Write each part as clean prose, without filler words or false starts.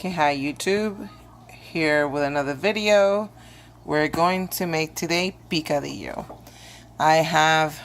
Okay, hi YouTube, here with another video. We're going to make today picadillo. I have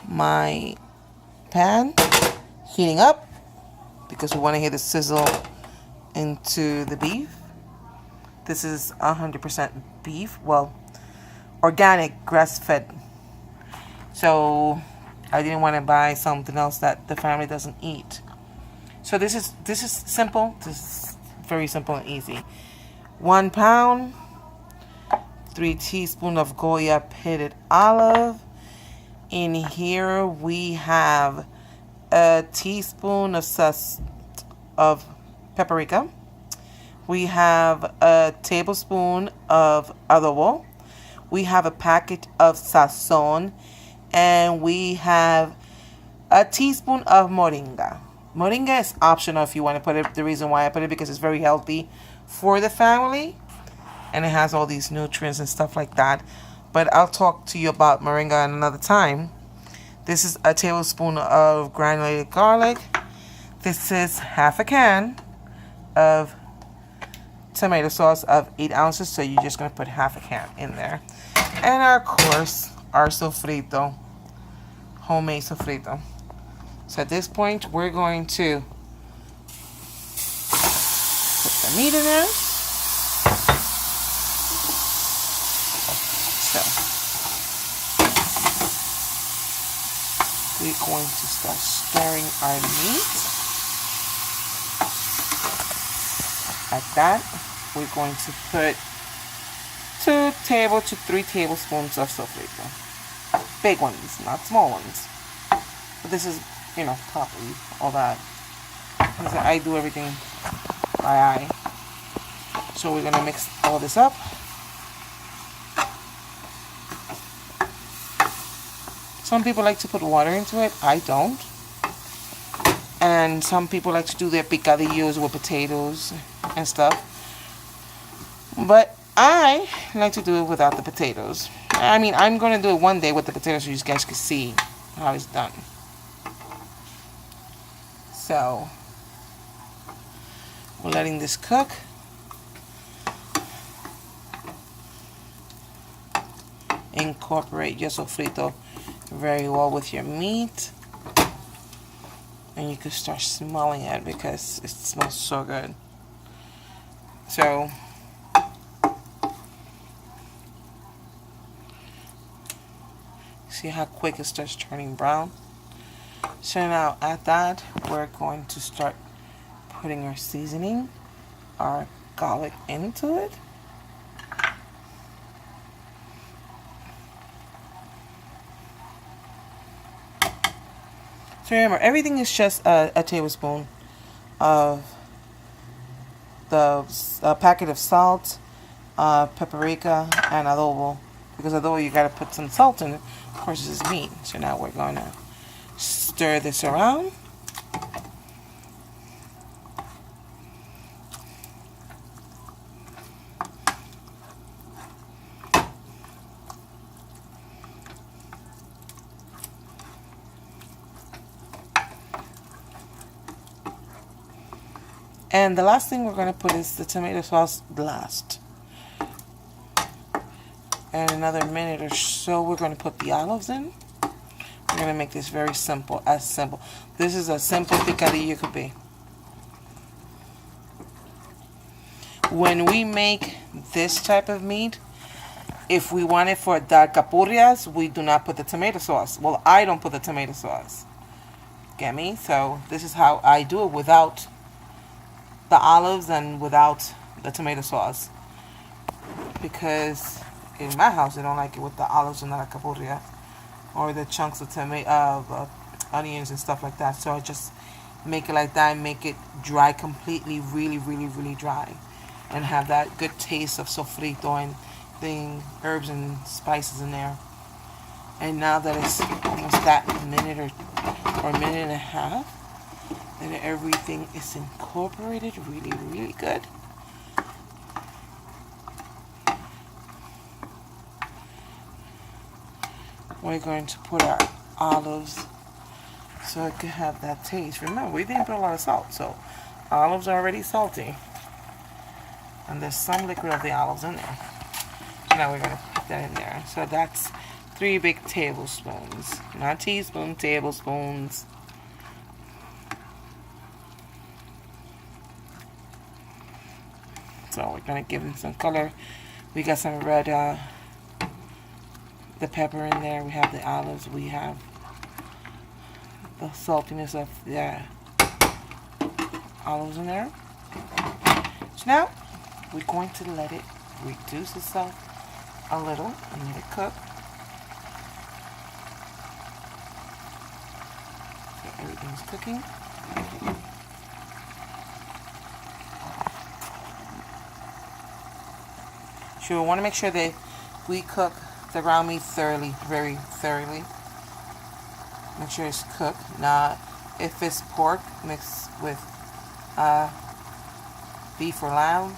my pan heating up because we want to hear the sizzle into the beef. This is 100% beef, well, organic, grass-fed. So I didn't want to buy something else that the family doesn't eat. So this is simple. This is very simple and easy. 1 pound, 3 teaspoons of goya pitted olive. In here we have a teaspoon of paprika. We have a tablespoon of adobo. We have a packet of SAZON, and we have a teaspoon of moringa. Moringa is optional if you want to put it. The reason why I put it because it's very healthy for the family, and it has all these nutrients and stuff like that. But I'll talk to you about moringa another time. This is a tablespoon of granulated garlic. This is half a can of tomato sauce of 8 ounces, so you're just going to put half a can in there. And of course, our sofrito, homemade sofrito. So at this point, we're going to put the meat in there. So we're going to start stirring our meat. Like that. We're going to put 2 to 3 tablespoons of sofrito. Big ones, not small ones. But this is, you know, properly, all that. Because I do everything by eye. So we're going to mix all this up. Some people like to put water into it. I don't. And some people like to do their picadillos with potatoes and stuff. But I like to do it without the potatoes. I mean, I'm going to do it one day with the potatoes so you guys can see how it's done. So, we're letting this cook. Incorporate your sofrito very well with your meat. And you can start smelling it because it smells so good. So, see how quick it starts turning brown? So now at that, we're going to start putting our seasoning, our garlic into it. So remember, everything is just a tablespoon of the packet of salt, paprika, and adobo. Because adobo, you gotta put some salt in it. Of course, this is meat. So now we're gonna stir this around. And the last thing we're going to put is the tomato sauce last. And another minute or so, we're going to put the olives in. We're going to make this very simple, as simple. This is a simple picadillo could be. When we make this type of meat, if we want it for the capurrias, we do not put the tomato sauce. Well, I don't put the tomato sauce. Get me? So this is how I do it without the olives and without the tomato sauce, because in my house they don't like it with the olives and the capurria or the chunks of onions and stuff like that. So I just make it like that and make it dry completely, really dry, and have that good taste of sofrito and herbs and spices in there. And now that it's almost that minute or minute and a half, and everything is incorporated really good. We're going to put our olives so it could have that taste. Remember, we didn't put a lot of salt, so Olives are already salty. And there's some liquid of the olives in there. So now we're going to put that in there. So that's 3 big tablespoons. Not teaspoons, tablespoons. So we're going to give them some color. We got some red, the pepper in there. We have the olives. We have the saltiness of the olives in there. So now we're going to let it reduce itself a little and let it cook. So everything's cooking. So we want to make sure that we cook the ground meat thoroughly, very thoroughly. Make sure it's cooked. Now, if it's pork mixed with beef or lamb,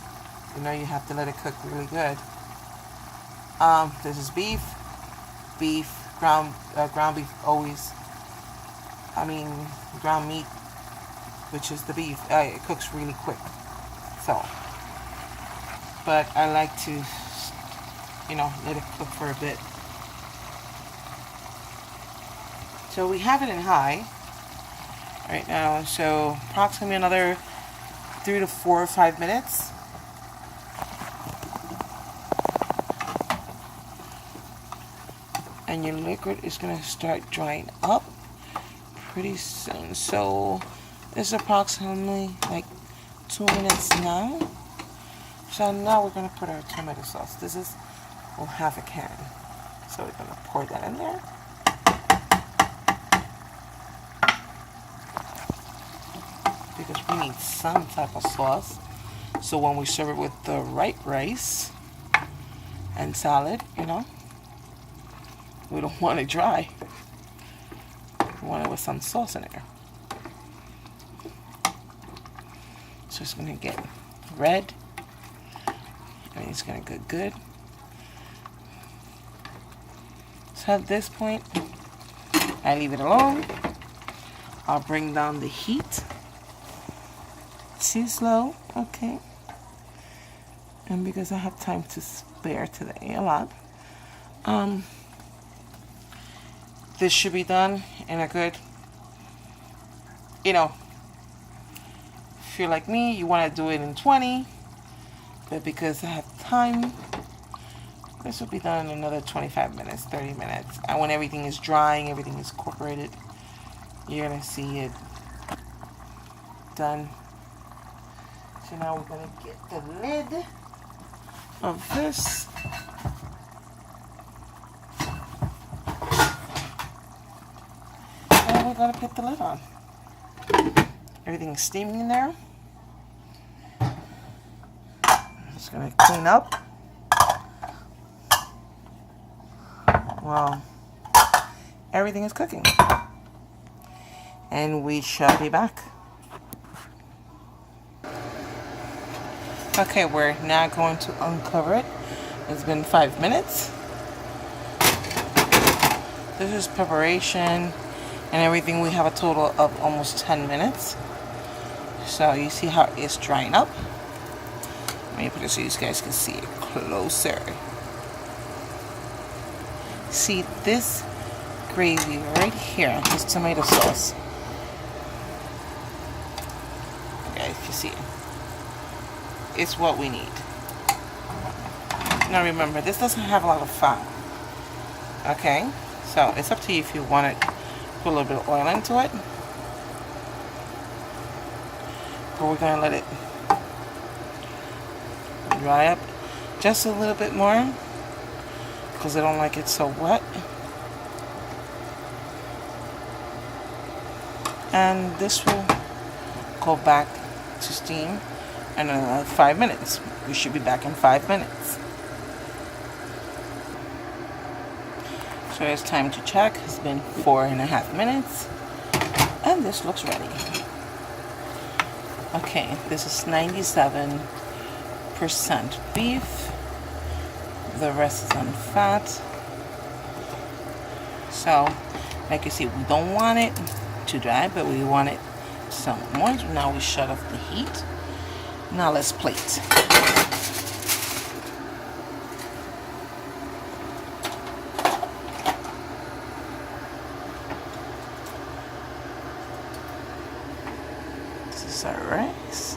you know you have to let it cook really good. This is beef, ground beef always. Ground meat, which is the beef. It cooks really quick. So, but I like to, let it cook for a bit. So we have it in high right now. So approximately another 3 to 4 or 5 minutes. And your liquid is going to start drying up pretty soon. So it's approximately like 2 minutes now. So now we're going to put our tomato sauce. This is half a can. So we're going to pour that in there. Because we need some type of sauce. So when we serve it with the right rice and salad, we don't want it dry. We want it with some sauce in there. So it's going to get red. And it's going to get good. So at this point, I leave it alone. I'll bring down the heat. Too slow, okay. And because I have time to spare today a lot, this should be done in a good, if you're like me, you want to do it in 20, but because I have time, this will be done in another 25 minutes, 30 minutes. And when everything is drying, everything is incorporated, you're going to see it done. So now we're going to get the lid of this. And we're going to put the lid on. Everything's steaming in there. I'm just going to clean up. Wow. Everything is cooking. And we shall be back. Okay, we're now going to uncover it. It's been 5 minutes. This is preparation and everything. We have a total of almost 10 minutes. So you see how it's drying up. Let me put it so you guys can see it closer. See this gravy right here, this tomato sauce. Okay, if you see it. It's what we need. Now remember, this doesn't have a lot of fat. Okay, so it's up to you if you want to put a little bit of oil into it. But we're going to let it dry up just a little bit more because I don't like it so wet. And this will go back to steam in another 5 minutes. We should be back in 5 minutes. So it's time to check. It's been 4.5 minutes. And this looks ready. Okay, this is 97% beef. The rest is on fat. So, like you see, we don't want it too dry, but we want it some orange. Now we shut off the heat. Now let's plate. This is our rice.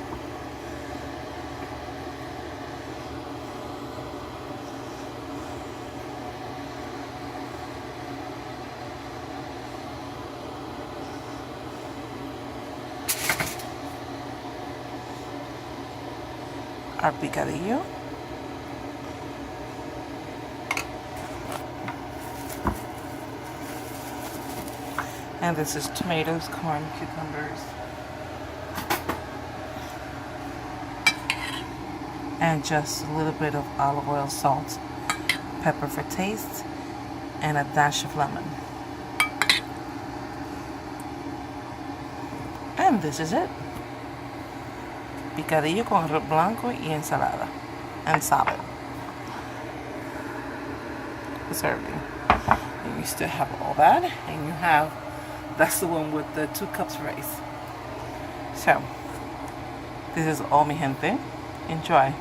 Our picadillo. And this is tomatoes, corn, cucumbers, and just a little bit of olive oil, salt, pepper for taste, and a dash of lemon. And this is it. Picadillo con arroz blanco y ensalada and salad. Serving. And you still have all that, and you have, that's the one with the 2 cups rice. So, this is all, mi gente. Enjoy.